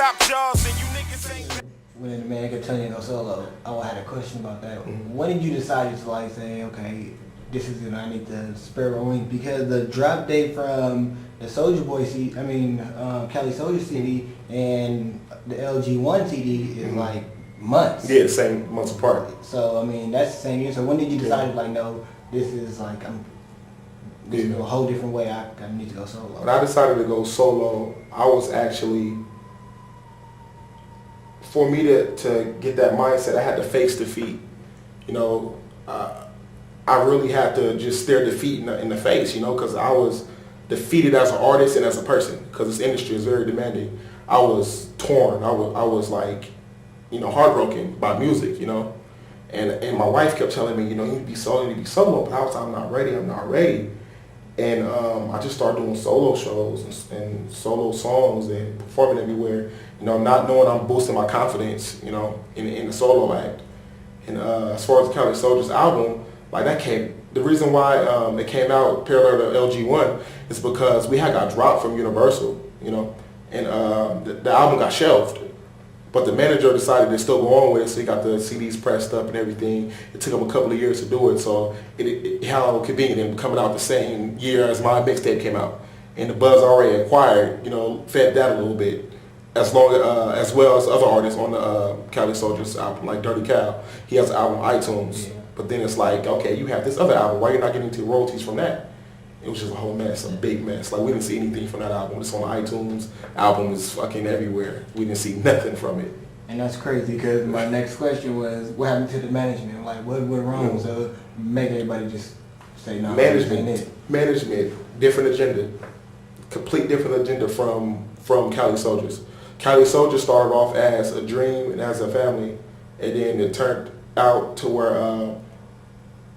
stop jaws and you niggas ain't. When the man kept telling you to go solo, I had a question about that. When did you decide to like say, okay, this is it, I need to spare my wings? Because the drop date from the Soulja Boy CD, Cali Soulja CD and the LG1 CD is like months. Yeah, the same months apart. So I mean, that's the same year. So when did you decide like, no, this is like this is a whole different way. I need to go solo. When I decided to go solo, I was actually, for me to get that mindset, I had to face defeat. You know, I really had to just stare defeat in the face, you know, because I was defeated as an artist and as a person, because this industry is very demanding. I was torn. I was like, you know, heartbroken by music, you know. And my wife kept telling me, you know, you need to be solo. But I was like, I'm not ready. And I just started doing solo shows and solo songs and performing everywhere, you know, not knowing I'm boosting my confidence, you know, in the solo act. And as far as Cali Soulja's album, like the reason why it came out parallel to LG1 is because we had got dropped from Universal, you know, and the album got shelved. But the manager decided to still go on with it, so he got the CDs pressed up and everything. It took him a couple of years to do it, so how convenient, and coming out the same year as my mixtape came out. And the buzz already acquired, you know, fed that a little bit, as well as other artists on the Cali Soulja's album, like Dirty Cow. He has an album on iTunes, but then it's like, okay, you have this other album, why you're not getting to royalties from that? It was just a whole mess, a big mess. Like, we didn't see anything from that album. It's on iTunes. Album is fucking everywhere. We didn't see nothing from it. And that's crazy, because my next question was, what happened to the management? Like, what went wrong? So make everybody just say, no, Management, different agenda. Complete different agenda from Cali Soulja's. Cali Soulja started off as a dream and as a family, and then it turned out to where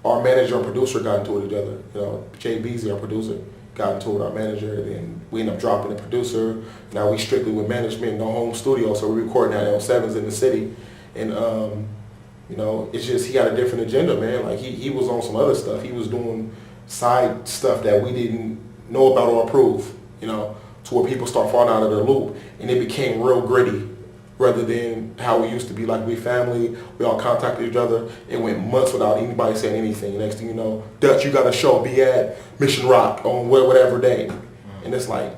our manager and producer got into it together. You know, Jay Beasley, our producer, got into it with our manager, and we ended up dropping the producer. Now we strictly with management, no home studio, so we're recording at L7s in the city. And you know, it's just, he got a different agenda, man. Like, he was on some other stuff. He was doing side stuff that we didn't know about or approve, you know, to where people start falling out of their loop, and it became real gritty, rather than how we used to be. Like, we family, we all contacted each other. It went months without anybody saying anything. Next thing you know, Dutch, you got a show, be at Mission Rock on whatever day. And it's like,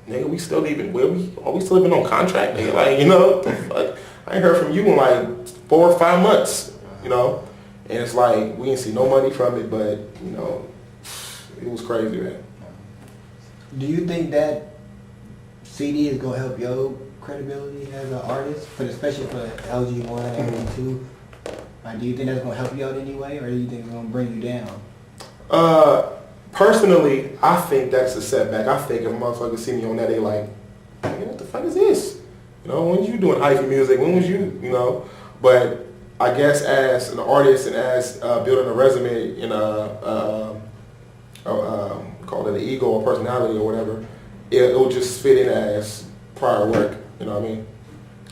nigga, we still even on contract, nigga? Like, you know, like, I ain't heard from you in like 4 or 5 months, you know? And it's like, we didn't see no money from it, but, you know, it was crazy, man. Do you think that CD is gonna help your credibility as an artist, especially for LG1 and LG2? Like, do you think that's gonna help you out anyway, or do you think it's gonna bring you down? Personally, I think that's a setback. I think if motherfuckers see me on that, they like, man, what the fuck is this? You know, when was you doing hyphy music? When was you know? But I guess as an artist and as building a resume in call it an ego or personality or whatever, it'll just fit in as prior work. You know what I mean?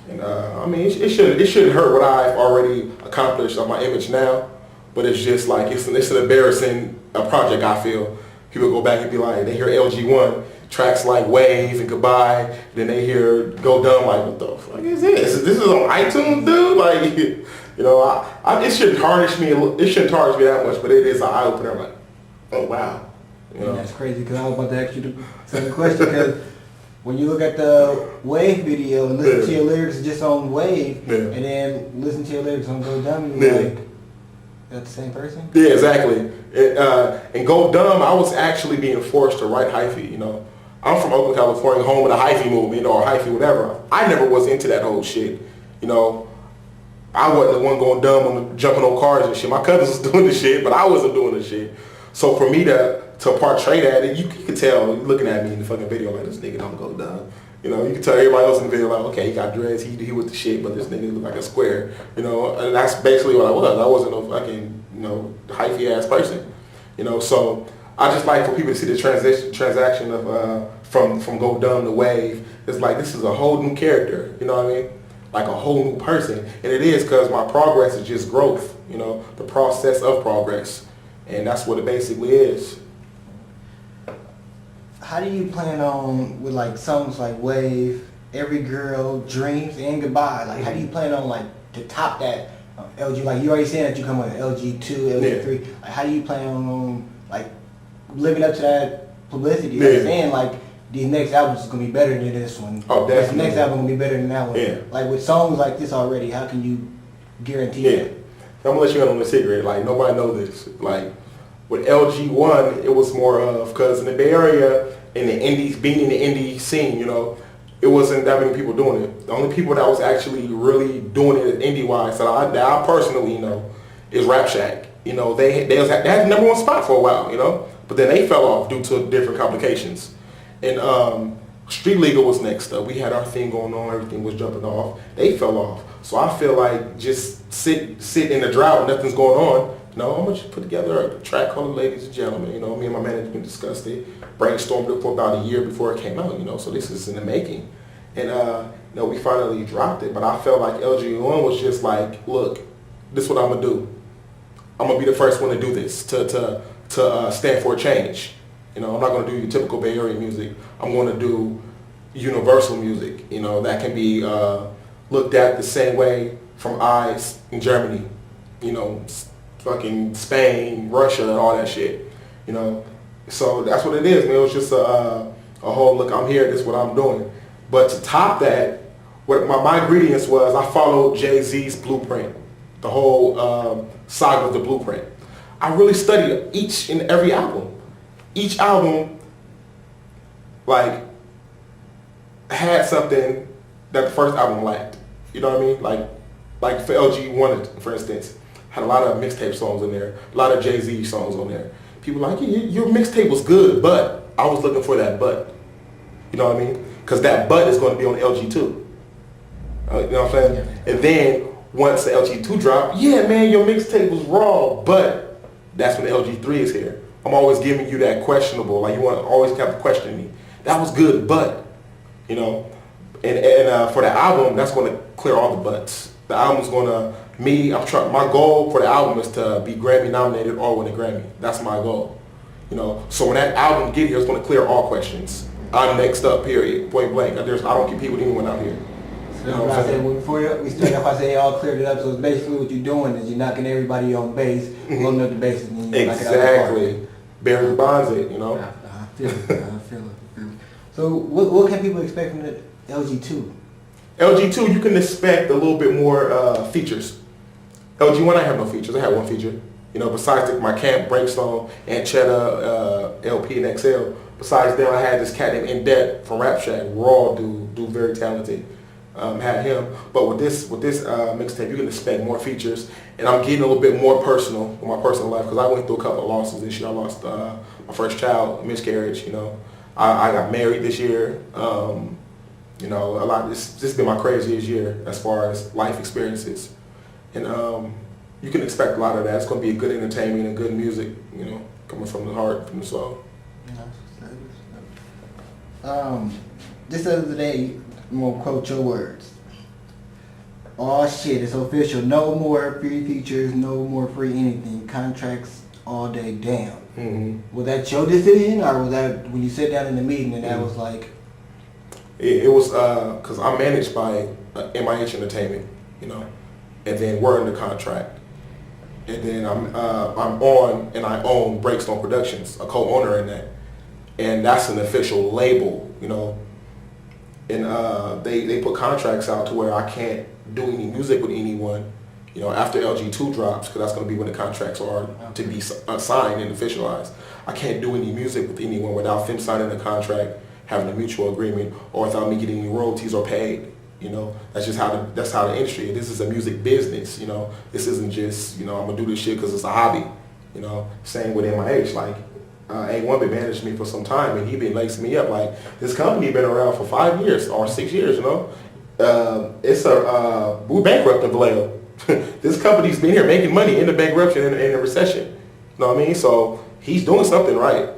And I mean, it shouldn't hurt what I've already accomplished on my image now, but it's just like, it's an embarrassing project, I feel. People go back and be like, they hear LG1, tracks like Wave and Goodbye, then they hear Go Dumb, like, what the fuck is this? This is on iTunes, dude? Like, you know, it shouldn't tarnish me that much, but it is an eye-opener. I'm like, oh, wow. You know? That's crazy, because I was about to ask you the same question, because when you look at the Wave video and listen to your lyrics just on Wave, and then listen to your lyrics on Go Dumb, you're like, that's the same person? Yeah, exactly. And Go Dumb, I was actually being forced to write hyphy, you know. I'm from Oakland, California, home of the hyphy movement, or hyphy whatever. I never was into that whole shit, you know. I wasn't the one going dumb jumping on cars and shit. My cousins was doing the shit, but I wasn't doing the shit. So for me to portray that, you could tell, looking at me in the fucking video, like, this nigga don't go dumb. You know, you can tell everybody else in the video, like, okay, he got dreads, he with the shit, but this nigga look like a square. You know, and that's basically what I was. I wasn't no fucking, you know, hyphy ass person. You know, so I just like for people to see the transaction of from Go Dumb to Wave. It's like, this is a whole new character. You know what I mean? Like a whole new person. And it is, because my progress is just growth. You know, the process of progress, and that's what it basically is. How do you plan on, with like songs like Wave every girl dreams and goodbye. Like, how do you plan on like to top that LG? Like, you already said that you come with an LG2, LG3. Like, how do you plan on like living up to that publicity? Like, saying like these next albums is gonna be better than this one. Oh, definitely. This next album gonna be better than that one. Yeah. Like with songs like this already, how can you guarantee that? I'm gonna let you in on the secret. Like, nobody knows this. Like, with LG1, it was more of, because in the Bay Area, in the indies, being in the indie scene, you know, it wasn't that many people doing it. The only people that was actually really doing it indie-wise that I personally know is Rap Shack. You know, they had the number one spot for a while, you know, but then they fell off due to different complications. And Street Legal was next up. We had our thing going on, everything was jumping off. They fell off. So I feel like just sit in the drought, nothing's going on. You know, I'm gonna just put together a track called Ladies and Gentlemen. You know, me and my management discussed it, brainstormed it for about a year before it came out, you know, so this is in the making. And you know, we finally dropped it, but I felt like LG1 was just like, look, this is what I'm gonna do. I'm gonna be the first one to do this, to stand for a change. You know, I'm not gonna do your typical Bay Area music. I'm gonna do universal music, you know, that can be looked at the same way from eyes in Germany, you know, fucking Spain, Russia, and all that shit, you know. So that's what it is, man. It was just a whole, look, I'm here, this is what I'm doing. But to top that, what my ingredients was, I followed Jay-Z's blueprint, the whole saga of the blueprint. I really studied each and every album. Each album, like, had something that the first album lacked. You know what I mean? Like for LG1, for instance, had a lot of mixtape songs in there, a lot of Jay-Z songs on there. People like, yeah, your mixtape was good, but I was looking for that but. You know what I mean? Because that but is going to be on LG2. You know what I'm saying? Yeah. And then once the LG2 dropped, yeah, man, your mixtape was raw, but that's when the LG3 is here. I'm always giving you that questionable, like you want to always have to question me. That was good, but, you know, and for the album, that's going to clear all the buts. The album's going to, my goal for the album is to be Grammy nominated or win a Grammy. That's my goal. You know, so when that album get here, it's going to clear all questions. I'm next up, period, point blank. I don't compete with anyone out here. You know what I'm saying? Before we started off, I said all cleared it up. So it's basically what you're doing is you're knocking everybody on base, loading up the bases, and you exactly. Barry Bonds it, you know. I feel it. I feel it. So what can people expect from the LG2? LG2, you can expect a little bit more features. LG1, I have no features. I have one feature. You know, besides my Camp, Breakstone, and Cheddar, LP, and XL. Besides them, I had this cat named In Debt from Rap Shack, raw dude, very talented. Had him, but with this mixtape, you can expect more features, and I'm getting a little bit more personal with my personal life because I went through a couple of losses this year. I lost my first child, miscarriage. You know, I got married this year. You know, a lot. This has been my craziest year as far as life experiences, and you can expect a lot of that. It's going to be good entertainment and good music. You know, coming from the heart, from the soul. This other day, I'm going to quote your words. Oh shit, it's official. No more free features, no more free anything. Contracts all day, damn. Mm-hmm. Was that your decision, or was that when you sat down in the meeting and that was like? It was because I'm managed by O.M.H Entertainment, you know, and then we're in the contract. And then I'm on and I own Breakstone Productions, a co-owner in that. And that's an official label, you know. And they put contracts out to where I can't do any music with anyone, you know, after LG2 drops, because that's going to be when the contracts are to be signed and officialized. I can't do any music with anyone without them signing a contract, having a mutual agreement, or without me getting any royalties or paid. You know, that's just how the industry is. This is a music business, you know. This isn't just, you know, I'm going to do this shit because it's a hobby, you know. Same with O.M.H, like. A1 been managing me for some time, and he been lacing me up. Like, this company been around for 5 years or 6 years, you know. We're bankrupt in Vallejo. This company's been here making money in the bankruptcy and in the recession. You know what I mean? So he's doing something right,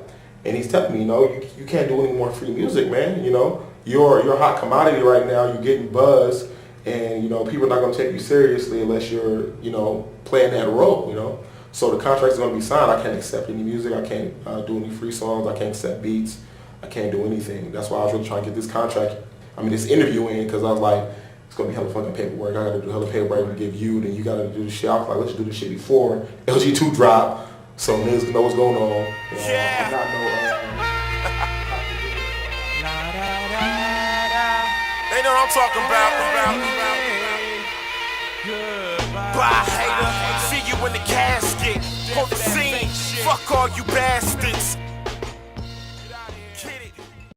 and he's telling me, you know, you can't do any more free music, man. You know, you're a hot commodity right now. You're getting buzz, and you know people are not going to take you seriously unless you're, you know, playing that role, you know. So the contract's going to be signed. I can't accept any music. I can't do any free songs. I can't accept beats. I can't do anything. That's why I was really trying to get this contract this interview in, because I was like, it's gonna be hella fucking paperwork. I gotta do hella paperwork to give you, then you gotta do the shit. I was like, let's do this shit before LG2 drop, so niggas know what's going on. You know, Yeah. I'm not no. They know what I'm talking about. Bye, hater. See you in the casket. On the scene. Fuck all you bastards.